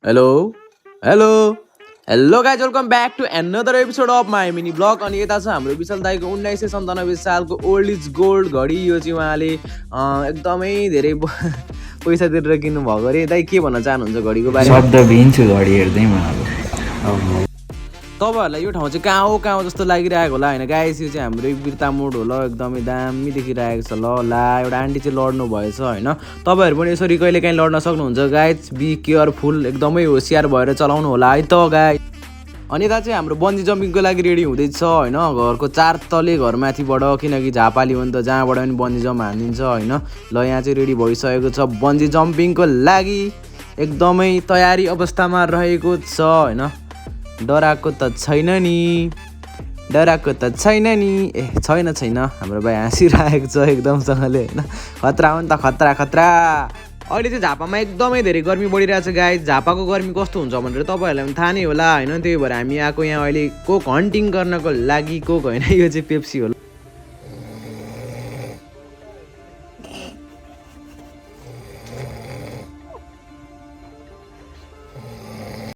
Hello, hello, hello guys, welcome back to another episode of my mini vlog. अनि यता छ हाम्रो विशाल दाइको 1997 सालको ओल्ड इज गोल्ड घडी। यो चाहिँ उहाँले एकदमै धेरै पैसा तिरेर किन्नु भएको रे। दाइ के भन्न चाहनुहुन्छ घडीको बारेमा? शब्द भिन्छु घडी हेर्दै म अब तपाईहरुलाई यो ठाउँ चाहिँ कहाँ हो जस्तो लागिरहेको होला हैन गाइस। यो चाहिँ हाम्रो बिर्ता मोड हो ल, एकदमै दामी देखिरहेको छ ल। ला एउटा आन्टी चाहिँ लड्नु भएछ हैन। तपाईहरु पनि यसरी कहिले काहीँ लड्न सक्नुहुन्छ गाइस। बी केयरफुल, एकदमै होशियार भएर चलाउनु होला है त गाइस। अनि यता चाहिँ हाम्रो बन्जी जम्पिङको लागि रेडी हुँदैछ हैन। घरको 4 तले घरमाथिबाट, किनकि झापाली हो नि त, जहाँबाट पनि बन्जी जम्प हानिदिन्छ हैन। ल यहाँ चाहिँ रेडी भइसकेको छ बन्जी जम्पिङको लागि, एकदमै तयारी अवस्थामा रहेको छ हैन। डराको त छैन नि, डराको त छैन नि। छैन हाम्रो भाइ हाँसिरहेको छ एकदमसँगले हैन। खतरा हो नि त, खतरा खतरा। अहिले चाहिँ झापामा एकदमै धेरै गर्मी बढिरहेको छ गाइस। झापाको गर्मी कस्तो हुन्छ भनेर तपाईँहरूलाई पनि थाहा नै होला हैन। त्यही भएर हामी आएको यहाँ अहिले कोक हन्टिङ गर्नको लागि। कोक होइन, यो चाहिँ पेप्सी हो।